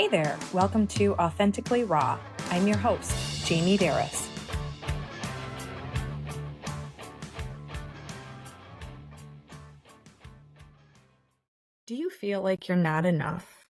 Hey there, welcome to Authentically Raw. I'm your host, Jamie Berris. Do you feel like you're not enough?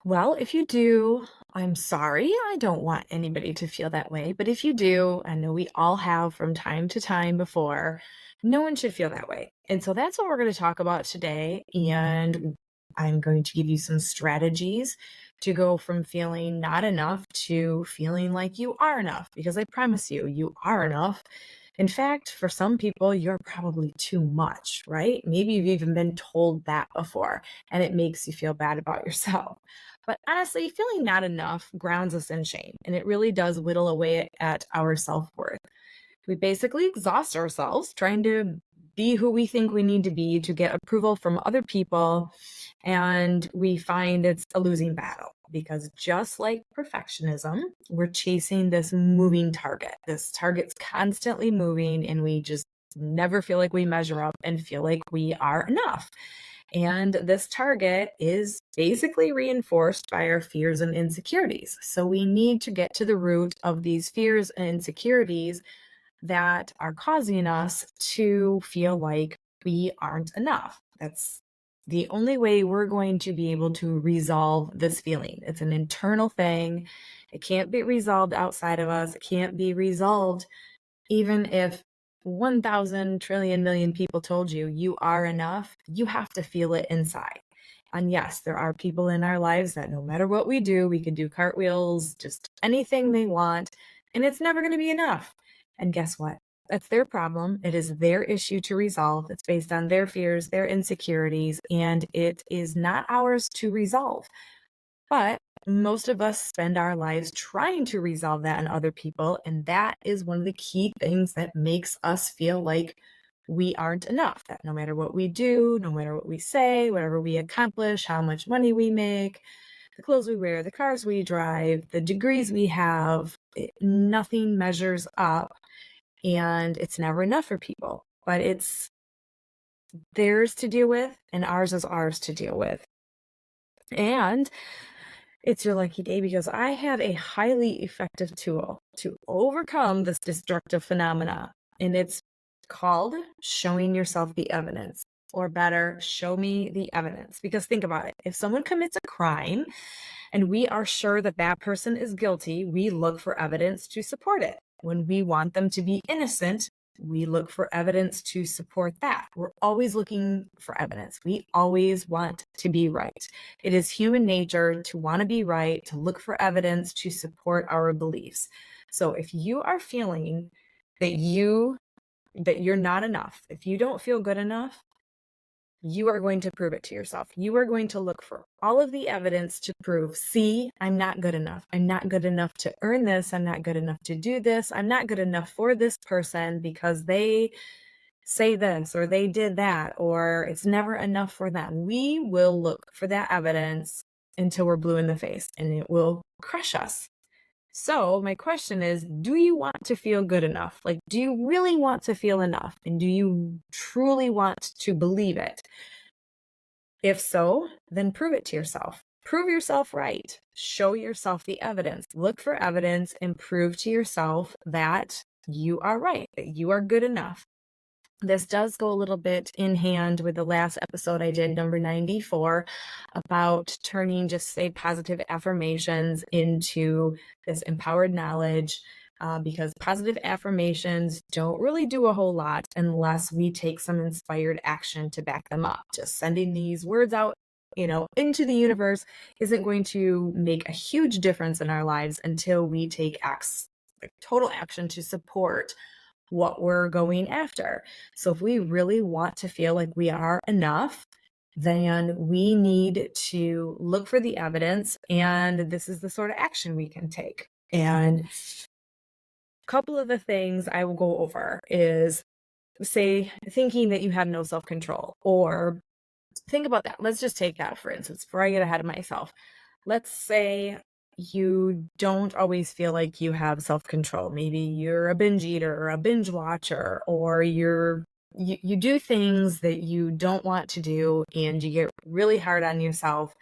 Well, if you do, I'm sorry. I don't want anybody to feel that way. But if you do, I know we all have from time to time before, no one should feel that way. And so that's what we're going to talk about today. And I'm going to give you some strategies to go from feeling not enough to feeling like you are enough, because I promise you, you are enough. In fact, for some people, you're probably too much, right? Maybe you've even been told that before, and it makes you feel bad about yourself. But honestly, feeling not enough grounds us in shame, and it really does whittle away at our self worth. We basically exhaust ourselves trying to be who we think we need to be to get approval from other people. And we find it's a losing battle because just like perfectionism, we're chasing this moving target. This target's constantly moving, and we just never feel like we measure up and feel like we are enough. And this target is basically reinforced by our fears and insecurities. So we need to get to the root of these fears and insecurities that are causing us to feel like we aren't enough. That's the only way we're going to be able to resolve this feeling. It's an internal thing. It can't be resolved outside of us. It can't be resolved even if 1,000 trillion million people told you you are enough. You have to feel it inside. And yes, there are people in our lives that no matter what we do, we can do cartwheels, just anything they want, and it's never going to be enough. And guess what? That's their problem. It is their issue to resolve. It's based on their fears, their insecurities, and it is not ours to resolve. But most of us spend our lives trying to resolve that in other people. And that is one of the key things that makes us feel like we aren't enough. That no matter what we do, no matter what we say, whatever we accomplish, how much money we make, the clothes we wear, the cars we drive, the degrees we have, nothing measures up. And it's never enough for people. But it's theirs to deal with, and ours is ours to deal with. And it's your lucky day because I have a highly effective tool to overcome this destructive phenomena. And it's called showing yourself the evidence, or better, show me the evidence. Because think about it. If someone commits a crime and we are sure that that person is guilty, we look for evidence to support it. When we want them to be innocent, we look for evidence to support that. We're always looking for evidence. We always want to be right. It is human nature to want to be right, to look for evidence to support our beliefs. So if you are feeling that you're not enough, if you don't feel good enough, you are going to prove it to yourself. You are going to look for all of the evidence to prove, see, I'm not good enough. I'm not good enough to earn this. I'm not good enough to do this. I'm not good enough for this person because they say this or they did that, or it's never enough for them. We will look for that evidence until we're blue in the face, and it will crush us. So my question is, do you want to feel good enough? Like, do you really want to feel enough? And do you truly want to believe it? If so, then prove it to yourself. Prove yourself right. Show yourself the evidence. Look for evidence and prove to yourself that you are right, that you are good enough. This does go a little bit in hand with the last episode I did, number 94, about turning just say positive affirmations into this empowered knowledge, because positive affirmations don't really do a whole lot unless we take some inspired action to back them up. Just sending these words out, into the universe isn't going to make a huge difference in our lives until we take total action to support what we're going after. So if we really want to feel like we are enough, then we need to look for the evidence, and this is the sort of action we can take. And a couple of the things I will go over is, say, thinking that you have no self-control, or think about that. Let's just take that, for instance, before I get ahead of myself. Let's say you don't always feel like you have self-control. Maybe you're a binge eater or a binge watcher, or you do things that you don't want to do and you get really hard on yourself.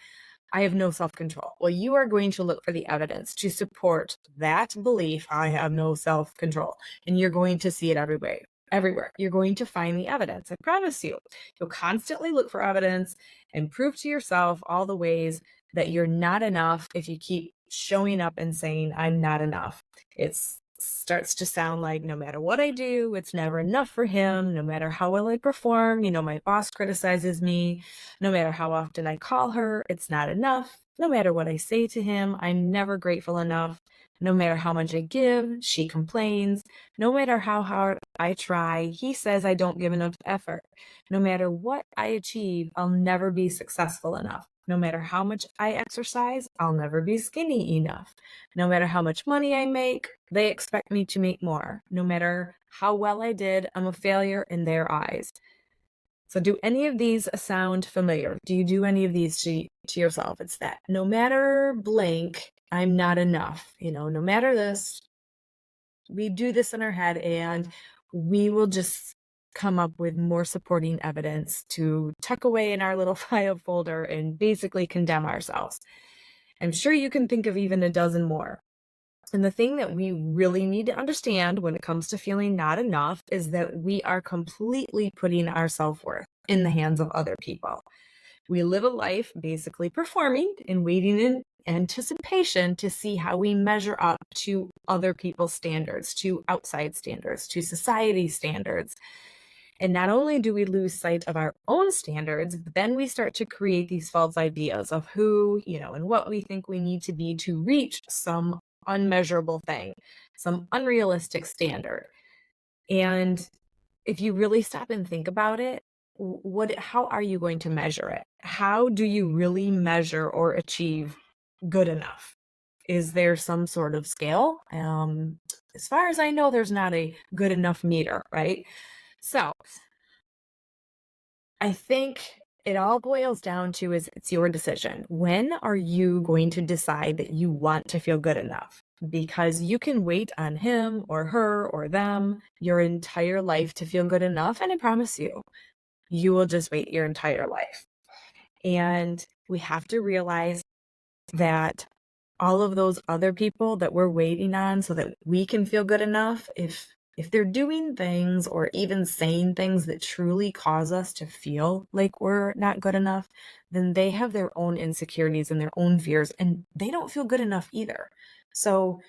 I have no self-control. Well, you are going to look for the evidence to support that belief, I have no self-control. And you're going to see it everywhere. Everywhere. You're going to find the evidence. I promise you. You'll constantly look for evidence and prove to yourself all the ways that you're not enough if you keep showing up and saying, I'm not enough. It starts to sound like no matter what I do, it's never enough for him. No matter how well I perform, my boss criticizes me. No matter how often I call her, it's not enough. No matter what I say to him, I'm never grateful enough. No matter how much I give, she complains. No matter how hard I try, he says I don't give enough effort. No matter what I achieve, I'll never be successful enough. No matter how much I exercise, I'll never be skinny enough. No matter how much money I make, they expect me to make more. No matter how well I did, I'm a failure in their eyes. So do any of these sound familiar? Do you do any of these to yourself? It's that no matter blank, I'm not enough. No matter this, we do this in our head and we will just come up with more supporting evidence to tuck away in our little file folder and basically condemn ourselves. I'm sure you can think of even a dozen more. And the thing that we really need to understand when it comes to feeling not enough is that we are completely putting our self-worth in the hands of other people. We live a life basically performing and waiting in anticipation to see how we measure up to other people's standards, to outside standards, to society standards. And not only do we lose sight of our own standards, but then we start to create these false ideas of who, and what we think we need to be to reach some unmeasurable thing, some unrealistic standard. And if you really stop and think about it, how are you going to measure it? How do you really measure or achieve good enough? Is there some sort of scale? As far as I know, there's not a good enough meter, right? So I think it all boils down to is it's your decision. When are you going to decide that you want to feel good enough? Because you can wait on him or her or them your entire life to feel good enough. And I promise you, you will just wait your entire life. And we have to realize that all of those other people that we're waiting on so that we can feel good enough, if they're doing things or even saying things that truly cause us to feel like we're not good enough, then they have their own insecurities and their own fears, and they don't feel good enough either. So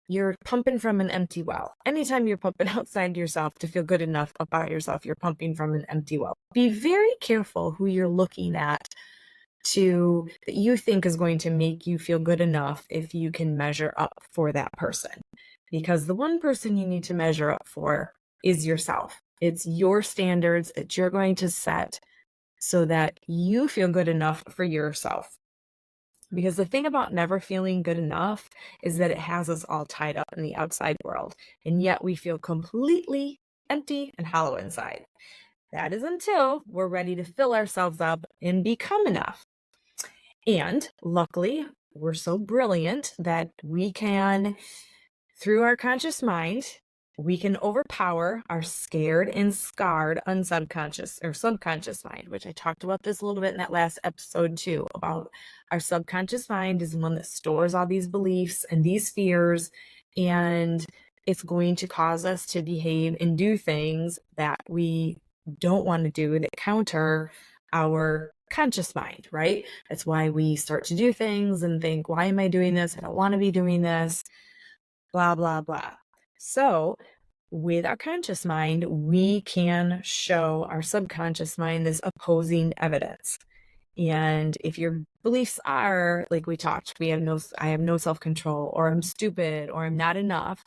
you're pumping from an empty well. Anytime you're pumping outside yourself to feel good enough about yourself, you're pumping from an empty well. Be very careful who you're looking at that you think is going to make you feel good enough if you can measure up for that person. Because the one person you need to measure up for is yourself. It's your standards that you're going to set so that you feel good enough for yourself. Because the thing about never feeling good enough is that it has us all tied up in the outside world, and yet we feel completely empty and hollow inside. That is until we're ready to fill ourselves up and become enough. And luckily, we're so brilliant that we can, through our conscious mind, we can overpower our scared and scarred unsubconscious or subconscious mind, which I talked about this a little bit in that last episode too, about our subconscious mind is the one that stores all these beliefs and these fears, and it's going to cause us to behave and do things that we don't want to do that counter our conscious mind, right? That's why we start to do things and think, why am I doing this? I don't want to be doing this, blah, blah, blah. So with our conscious mind, we can show our subconscious mind this opposing evidence. And if your beliefs are, like we talked, I have no self-control, or I'm stupid, or I'm not enough,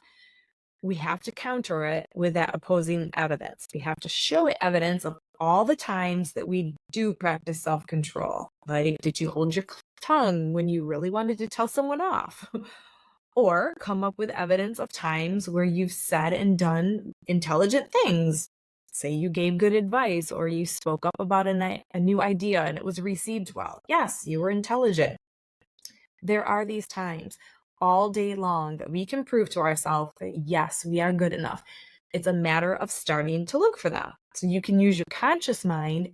we have to counter it with that opposing evidence. We have to show it evidence of all the times that we do practice self-control. Like, did you hold your tongue when you really wanted to tell someone off? Or come up with evidence of times where you've said and done intelligent things. Say you gave good advice, or you spoke up about a new idea and it was received well. Yes, you were intelligent. There are these times all day long that we can prove to ourselves that yes, we are good enough. It's a matter of starting to look for them. So you can use your conscious mind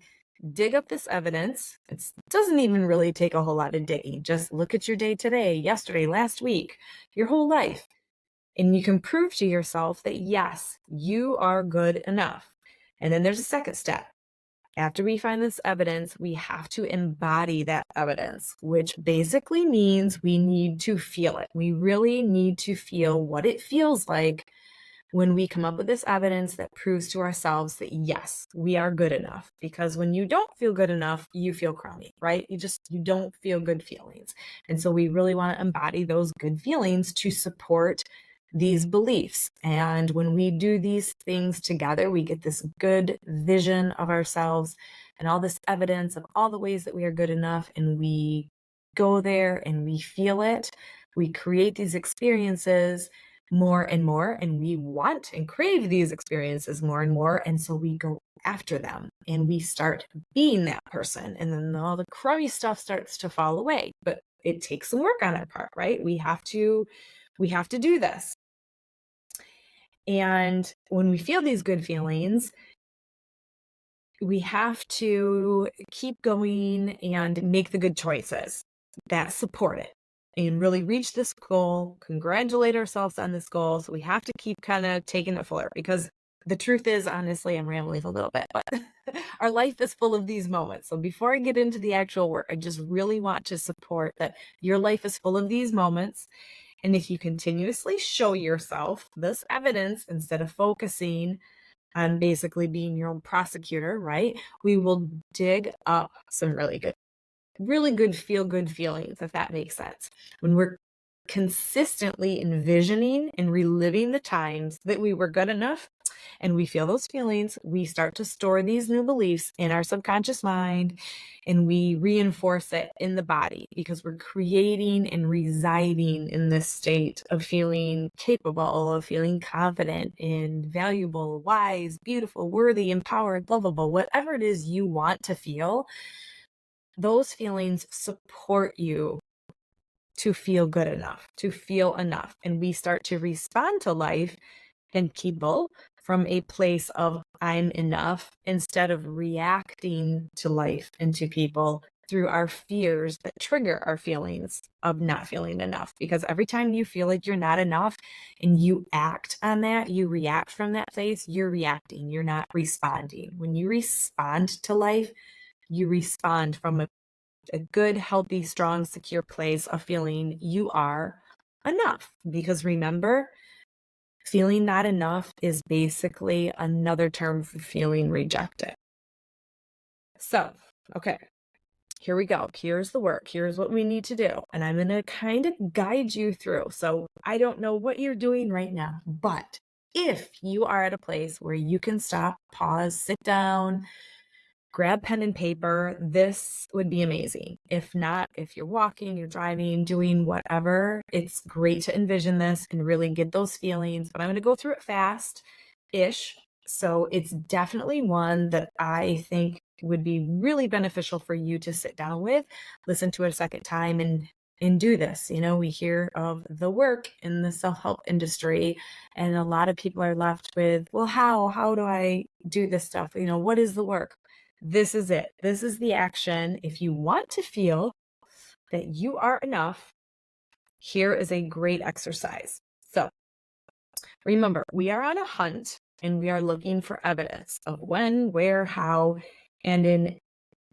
dig up this evidence. It doesn't even really take a whole lot of digging. Just look at your day today, yesterday, last week, your whole life. And you can prove to yourself that yes, you are good enough. And then there's a second step. After we find this evidence, we have to embody that evidence, which basically means we need to feel it. We really need to feel what it feels like when we come up with this evidence that proves to ourselves that yes, we are good enough. Because when you don't feel good enough, you feel crummy, right? You don't feel good feelings. And so we really want to embody those good feelings to support these beliefs. And when we do these things together, we get this good vision of ourselves and all this evidence of all the ways that we are good enough. And we go there and we feel it. We create these experiences more and more, and we want and crave these experiences more and more. And so we go after them and we start being that person. And then all the crummy stuff starts to fall away. But it takes some work on our part, right? We have to do this. And when we feel these good feelings, we have to keep going and make the good choices that support it and really reach this goal, congratulate ourselves on this goal. So we have to keep kind of taking it forward, because the truth is, honestly, I'm rambling a little bit, but our life is full of these moments. So before I get into the actual work, I just really want to support that your life is full of these moments. And if you continuously show yourself this evidence instead of focusing on basically being your own prosecutor, right? We will dig up some really good feel good feelings, if that makes sense. When we're consistently envisioning and reliving the times that we were good enough and we feel those feelings, we start to store these new beliefs in our subconscious mind and we reinforce it in the body, because we're creating and residing in this state of feeling capable, of feeling confident and valuable, wise, beautiful, worthy, empowered, lovable, whatever it is you want to feel. Those feelings support you to feel good enough, to feel enough. And we start to respond to life and people from a place of I'm enough, instead of reacting to life and to people through our fears that trigger our feelings of not feeling enough. Because every time you feel like you're not enough and you act on that, you react from that place, you're reacting, you're not responding. When you respond to life, you respond from a good, healthy, strong, secure place of feeling you are enough. Because remember, feeling not enough is basically another term for feeling rejected. So, okay, here we go. Here's the work. Here's what we need to do. And I'm going to kind of guide you through. So I don't know what you're doing right now, but if you are at a place where you can stop, pause, sit down, grab pen and paper, this would be amazing. If not, if you're walking, you're driving, doing whatever, it's great to envision this and really get those feelings. But I'm going to go through it fast-ish. So it's definitely one that I think would be really beneficial for you to sit down with, listen to it a second time, and do this. You know, we hear of the work in the self-help industry, and a lot of people are left with, well, how do I do this stuff? You know, what is the work? This is it. This is the action. If you want to feel that you are enough, here is a great exercise. So remember, we are on a hunt and we are looking for evidence of when, where, how, and in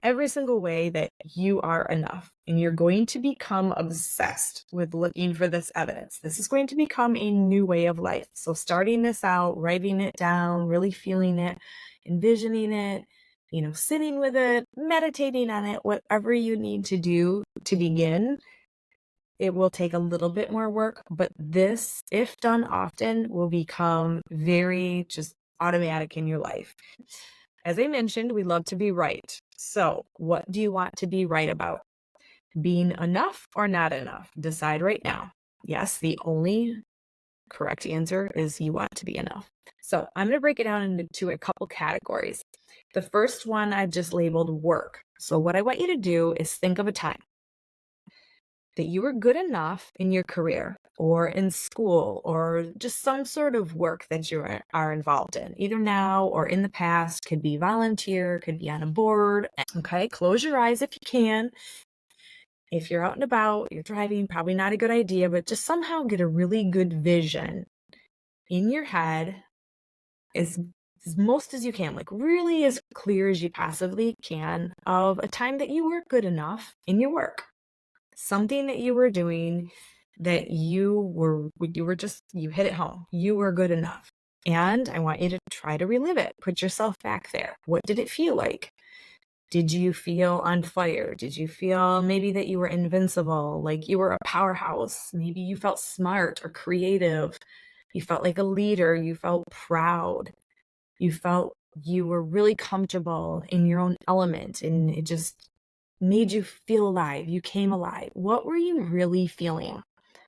every single way that you are enough. And you're going to become obsessed with looking for this evidence. This is going to become a new way of life. So starting this out, writing it down, really feeling it, envisioning it, you know, sitting with it, meditating on it, whatever you need to do to begin. It will take a little bit more work, but this, if done often, will become very just automatic in your life. As I mentioned, we love to be right. So what do you want to be right about? Being enough or not enough? Decide right now. Yes, the only correct answer is you want to be enough. So I'm going to break it down into a couple categories. The first one I've just labeled work. So what I want you to do is think of a time. that you were good enough in your career or in school or just some sort of work that are involved in, either now or in the past. Could be volunteer, could be on a board. Okay, close your eyes if you can. If you're out and about, you're driving, probably not a good idea, but just somehow get a really good vision in your head as, as most as you can, like really as clear as you possibly can, of a time that you were good enough in your work. Something that you were doing that you hit it home. You were good enough. And I want you to try to relive it. Put yourself back there. What did it feel like? Did you feel on fire? Did you feel maybe that you were invincible, like you were a powerhouse? Maybe you felt smart or creative. You felt like a leader. You felt proud. You felt you were really comfortable in your own element, and it just made you feel alive. You came alive. What were you really feeling?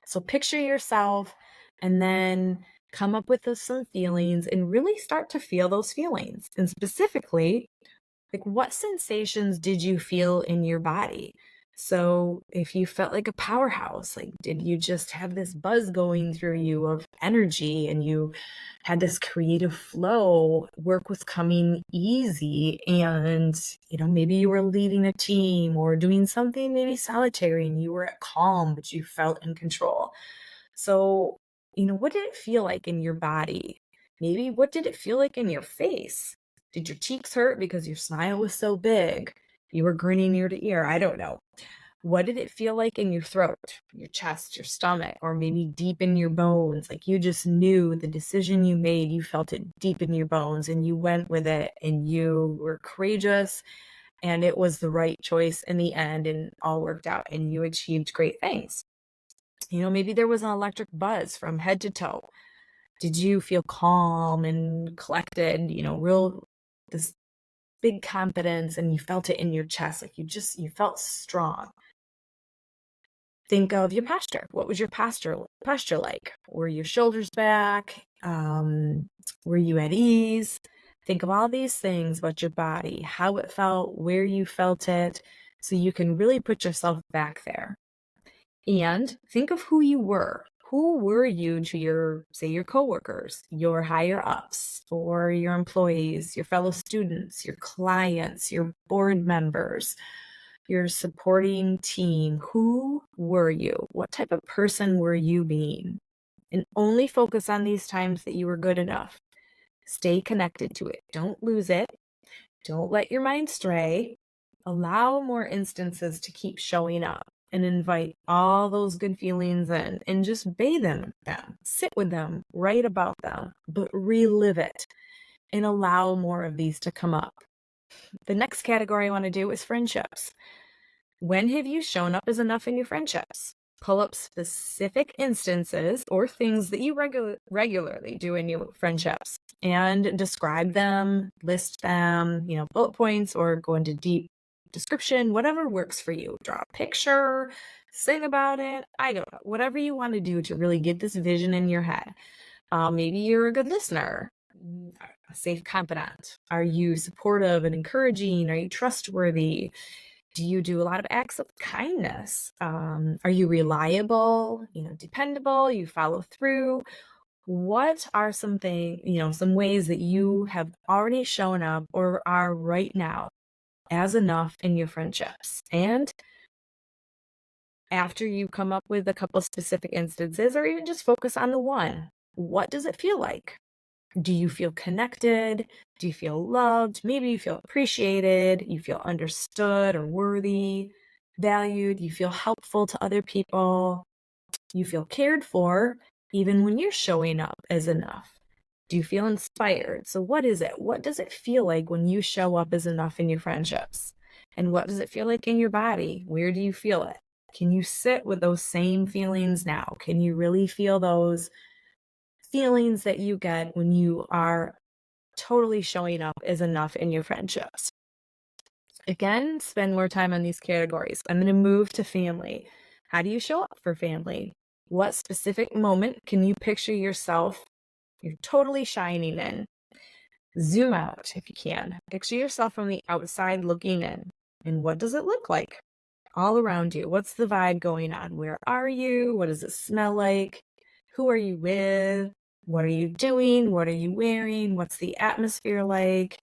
So picture yourself and then come up with some feelings and really start to feel those feelings. And specifically, like, what sensations did you feel in your body? So if you felt like a powerhouse, like, did you just have this buzz going through you of energy and you had this creative flow? Work was coming easy, and, maybe you were leading a team or doing something maybe solitary and you were at calm, but you felt in control. So, what did it feel like in your body? Maybe what did it feel like in your face? Did your cheeks hurt because your smile was so big? You were grinning ear to ear. I don't know. What did it feel like in your throat, your chest, your stomach, or maybe deep in your bones? Like you just knew the decision you made, you felt it deep in your bones and you went with it and you were courageous and it was the right choice in the end and all worked out and you achieved great things. Maybe there was an electric buzz from head to toe. Did you feel calm and collected, this big confidence, and you felt it in your chest, like you felt strong? Think of your posture. What was your posture like? Were your shoulders back? Were you at ease? Think of all these things about your body, how it felt, where you felt it, so you can really put yourself back there. And think of who you were. Who were you to your coworkers, your higher ups, or your employees, your fellow students, your clients, your board members, your supporting team? Who were you? What type of person were you being? And only focus on these times that you were good enough. Stay connected to it. Don't lose it. Don't let your mind stray. Allow more instances to keep showing up and invite all those good feelings in and just bathe in them. Sit with them, write about them, but relive it and allow more of these to come up. The next category I want to do is friendships. When have you shown up as enough in your friendships? Pull up specific instances or things that you regularly do in your friendships and describe them, list them, bullet points, or go into deep description, whatever works for you. Draw a picture, sing about it. I don't know, whatever you want to do to really get this vision in your head. Maybe you're a good listener, a safe confidant. Are you supportive and encouraging? Are you trustworthy? Do you do a lot of acts of kindness? Are you reliable, dependable? You follow through? What are some ways that you have already shown up or are right now as enough in your friendships? And after you come up with a couple specific instances, or even just focus on the one, what does it feel like? Do you feel connected? Do you feel loved? Maybe you feel appreciated. You feel understood or worthy, valued. You feel helpful to other people. You feel cared for, even when you're showing up as enough. Do you feel inspired? So what is it? What does it feel like when you show up as enough in your friendships? And what does it feel like in your body? Where do you feel it? Can you sit with those same feelings now? Can you really feel those feelings that you get when you are totally showing up as enough in your friendships? Again, spend more time on these categories. I'm going to move to family. How do you show up for family? What specific moment can you picture yourself you're totally shining in? Zoom out if you can. Picture yourself from the outside looking in. And what does it look like? all around you. What's the vibe going on? Where are you? What does it smell like? Who are you with? What are you doing? What are you wearing? What's the atmosphere like?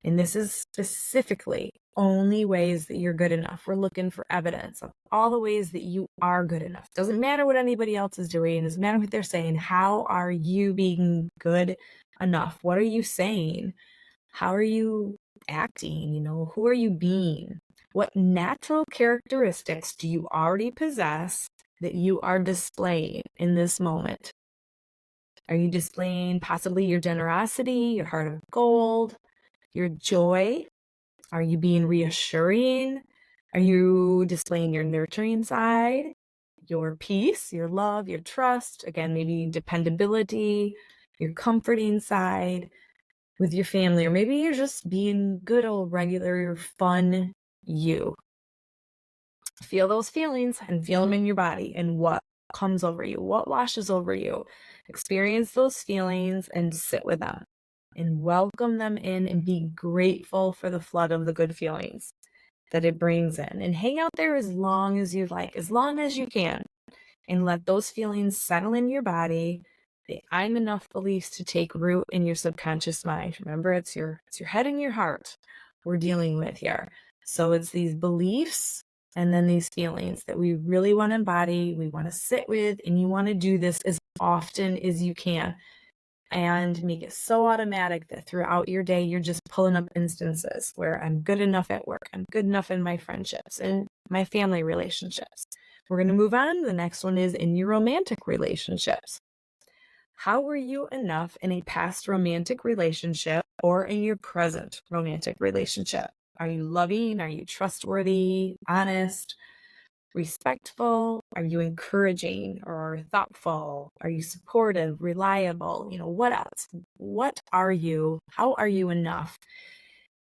And this is specifically only ways that you're good enough. We're looking for evidence of all the ways that you are good enough. Doesn't matter what anybody else is doing. Doesn't matter what they're saying. How are you being good enough? What are you saying? How are you acting? Who are you being? What natural characteristics do you already possess that you are displaying in this moment? Are you displaying possibly your generosity, your heart of gold, your joy? Are you being reassuring? Are you displaying your nurturing side, your peace, your love, your trust? Again, maybe dependability, your comforting side with your family, or maybe you're just being good old regular fun you. Feel those feelings and feel them in your body and what comes over you, what washes over you. Experience those feelings and sit with them and welcome them in and be grateful for the flood of the good feelings that it brings in, and hang out there as long as you like, as long as you can, and let those feelings settle in your body. The I'm enough beliefs to take root in your subconscious mind. Remember, it's your head and your heart we're dealing with here. So it's these beliefs and then these feelings that we really want to embody, we want to sit with, and you want to do this as often as you can and make it so automatic that throughout your day, you're just pulling up instances where I'm good enough at work, I'm good enough in my friendships and my family relationships. We're going to move on. The next one is in your romantic relationships. How were you enough in a past romantic relationship or in your present romantic relationship? Are you loving? Are you trustworthy, honest, respectful? Are you encouraging or thoughtful? Are you supportive, reliable? What else? What are you? How are you enough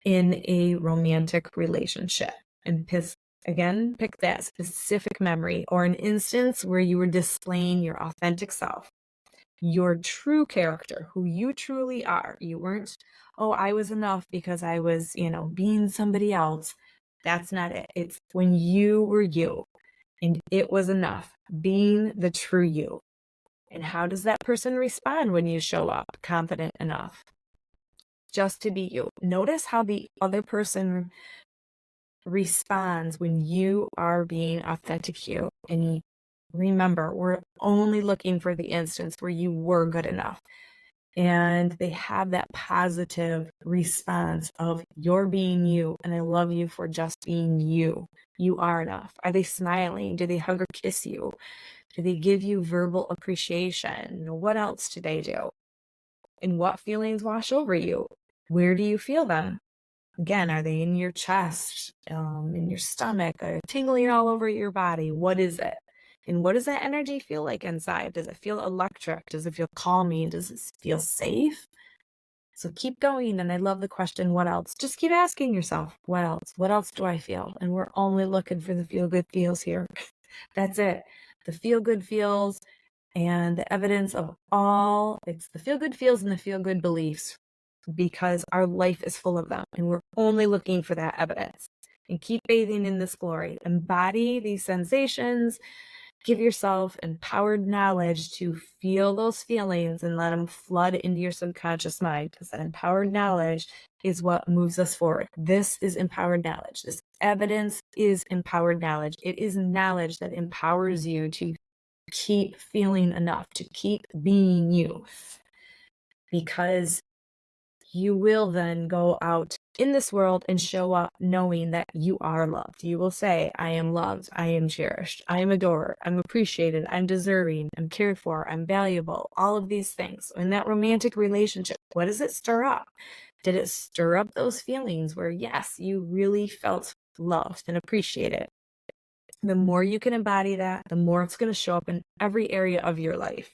in a romantic relationship? And pick that specific memory or an instance where you were displaying your authentic self, your true character, who you truly are. You weren't, oh, I was enough because I was, being somebody else. That's not it. It's when you were you and it was enough, being the true you. And how does that person respond when you show up confident enough just to be you? Notice how the other person responds when you are being authentic you. And remember, we're only looking for the instance where you were good enough and they have that positive response of you're being you and I love you for just being you. You are enough. Are they smiling? Do they hug or kiss you? Do they give you verbal appreciation? What else do they do? And what feelings wash over you? Where do you feel them? Again, are they in your chest, in your stomach, or tingling all over your body? What is it? And what does that energy feel like inside? Does it feel electric? Does it feel calming? Does it feel safe? So keep going. And I love the question, what else? Just keep asking yourself, what else? What else do I feel? And we're only looking for the feel-good feels here. That's it. The feel-good feels and the evidence of it's the feel-good feels and the feel-good beliefs, because our life is full of them and we're only looking for that evidence. And keep bathing in this glory. Embody these sensations. Give yourself empowered knowledge to feel those feelings and let them flood into your subconscious mind, because that empowered knowledge is what moves us forward. This is empowered knowledge. This evidence is empowered knowledge. It is knowledge that empowers you to keep feeling enough, to keep being you, because you will then go out in this world and show up knowing that you are loved. You will say, I am loved, I am cherished, I am adored, I'm appreciated, I'm deserving, I'm cared for, I'm valuable, all of these things. In that romantic relationship, what does it stir up? Did it stir up those feelings where, yes, you really felt loved and appreciated? The more you can embody that, the more it's going to show up in every area of your life.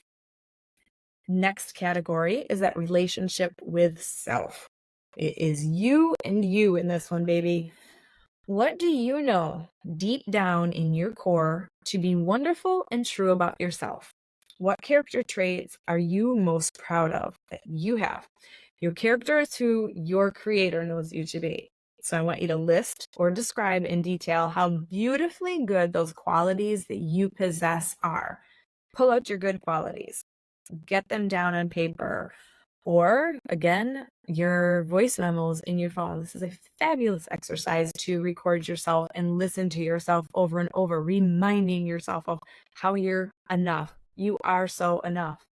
Next category is that relationship with self. It is you and you in this one, baby. What do you know deep down in your core to be wonderful and true about yourself? What character traits are you most proud of that you have? Your character is who your creator knows you to be. So I want you to list or describe in detail how beautifully good those qualities that you possess are. Pull out your good qualities, get them down on paper, or again, your voice memos in your phone. This is a fabulous exercise to record yourself and listen to yourself over and over, reminding yourself of how you're enough. You are so enough.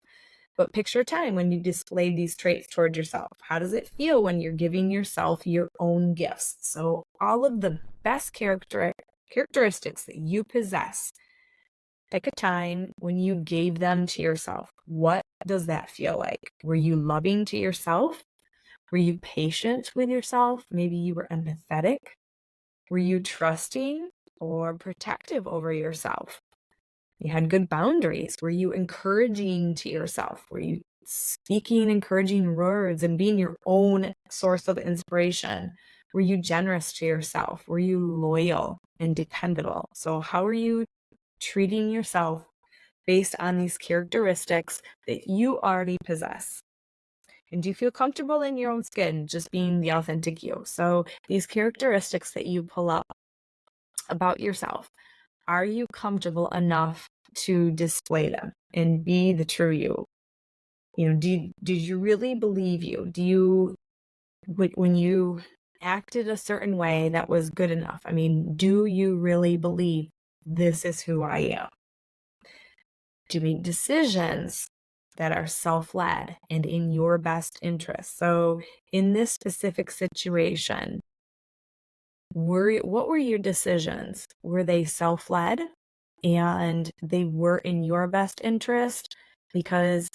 But picture a time when you displayed these traits toward yourself. How does it feel when you're giving yourself your own gifts? So all of the best characteristics that you possess, pick a time when you gave them to yourself. What does that feel like? Were you loving to yourself? Were you patient with yourself? Maybe you were empathetic. Were you trusting or protective over yourself? You had good boundaries. Were you encouraging to yourself? Were you speaking encouraging words and being your own source of inspiration? Were you generous to yourself? Were you loyal and dependable? So how are you treating yourself based on these characteristics that you already possess? And do you feel comfortable in your own skin, just being the authentic you? So these characteristics that you pull up about yourself, are you comfortable enough to display them and be the true you? You know, did you really believe you? When you acted a certain way that was good enough? I mean, do you really believe this is who I am? Do you make decisions that are self-led and in your best interest? So in this specific situation, what were your decisions? Were they self-led and they were in your best interest? Because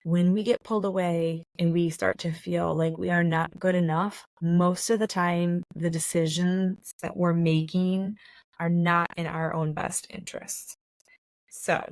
when we get pulled away and we start to feel like we are not good enough, most of the time, the decisions that we're making are not in our own best interests. So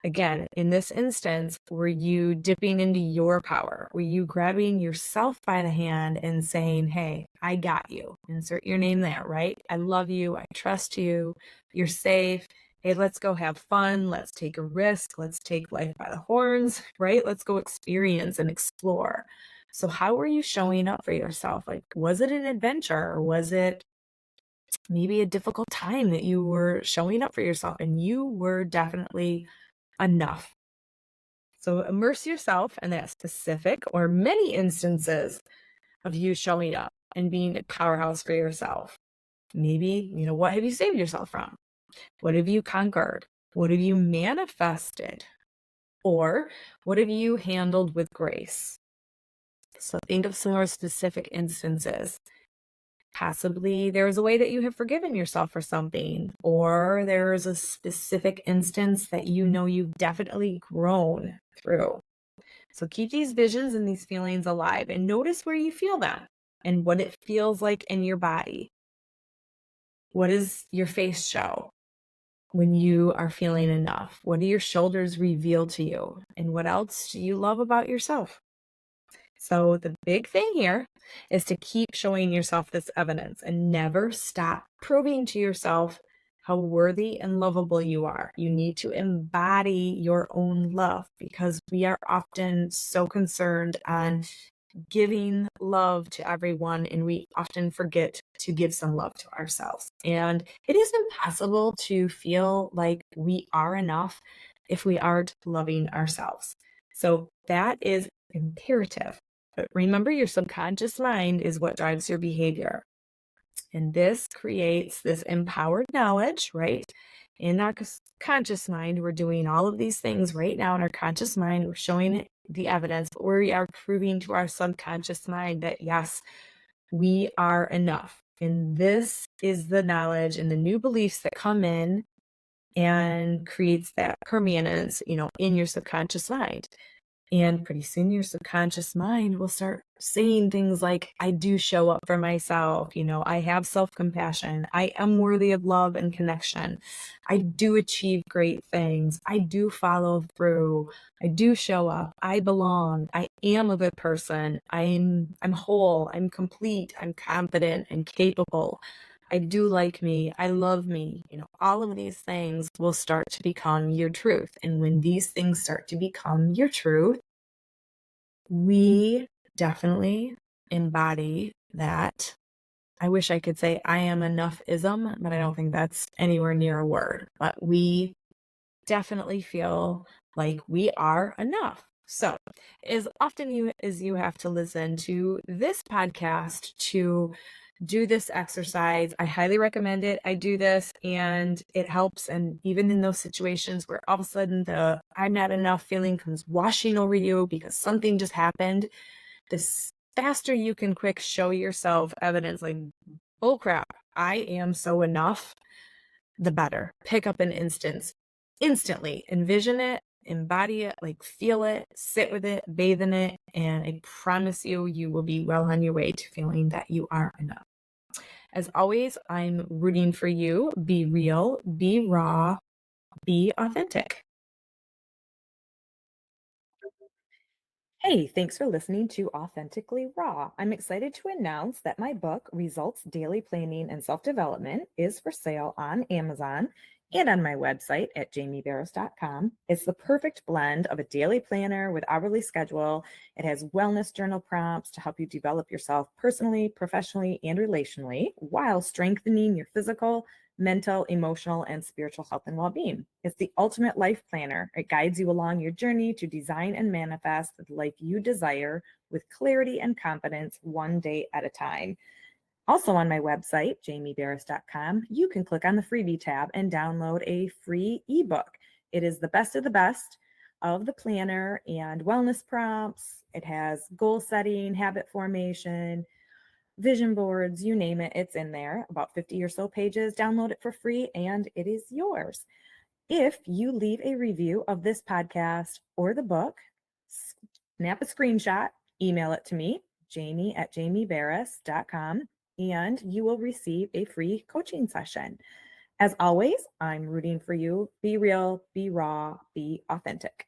again, in this instance, were you dipping into your power? Were you grabbing yourself by the hand and saying, hey, I got you? Insert your name there, right? I love you. I trust you. You're safe. Hey, let's go have fun. Let's take a risk. Let's take life by the horns, right? Let's go experience and explore. So how were you showing up for yourself? Like, was it an adventure or was it maybe a difficult time that you were showing up for yourself and you were definitely enough? So immerse yourself in that specific or many instances of you showing up and being a powerhouse for yourself. Maybe, what have you saved yourself from? What have you conquered? What have you manifested? Or what have you handled with grace? So think of some more specific instances. Possibly there is a way that you have forgiven yourself for something, or there is a specific instance that you've definitely grown through. So keep these visions and these feelings alive and notice where you feel them and what it feels like in your body. What does your face show when you are feeling enough? What do your shoulders reveal to you? And what else do you love about yourself? So the big thing here is to keep showing yourself this evidence and never stop proving to yourself how worthy and lovable you are. You need to embody your own love because we are often so concerned on giving love to everyone and we often forget to give some love to ourselves. And it is impossible to feel like we are enough if we aren't loving ourselves. So that is imperative. But remember, your subconscious mind is what drives your behavior. And this creates this empowered knowledge, right? In our conscious mind, we're doing all of these things right now in our conscious mind. We're showing it the evidence, but we are proving to our subconscious mind that yes, we are enough. And this is the knowledge and the new beliefs that come in and creates that permanence, in your subconscious mind. And pretty soon your subconscious mind will start saying things like, I do show up for myself. I have self-compassion. I am worthy of love and connection. I do achieve great things. I do follow through. I do show up. I belong. I am a good person. I'm whole. I'm complete. I'm confident and capable. I do like me. I love me. All of these things will start to become your truth. And when these things start to become your truth, we definitely embody that I wish I could say I am enough-ism, but I don't think that's anywhere near a word. But we definitely feel like we are enough. So, as often as you have to listen to this podcast to do this exercise, I highly recommend it. I do this and it helps. And even in those situations where all of a sudden the I'm not enough feeling comes washing over you because something just happened, the faster you can quick show yourself evidence like, oh crap, I am so enough, the better. Pick up an instance instantly, envision it, embody it, like feel it, sit with it, bathe in it, and I promise you, you will be well on your way to feeling that you are enough. As always, I'm rooting for you. Be real, be raw, be authentic. Hey, thanks for listening to Authentically Raw. I'm excited to announce that my book, Results Daily Planning and Self Development, is for sale on Amazon and on my website at jamieberris.com. It's the perfect blend of a daily planner with hourly schedule. It has wellness journal prompts to help you develop yourself personally, professionally, and relationally while strengthening your physical, mental, emotional, and spiritual health and well-being. It's the ultimate life planner. It guides you along your journey to design and manifest the life you desire with clarity and confidence, one day at a time. Also on my website, jamieberris.com, you can click on the freebie tab and download a free ebook. It is the best of the best of the planner and wellness prompts. It has goal setting, habit formation, vision boards, you name it, it's in there. About 50 or so pages. Download it for free and it is yours. If you leave a review of this podcast or the book, snap a screenshot, email it to me, jamie@jamieberris.com, and you will receive a free coaching session. As always, I'm rooting for you. Be real, be raw, be authentic.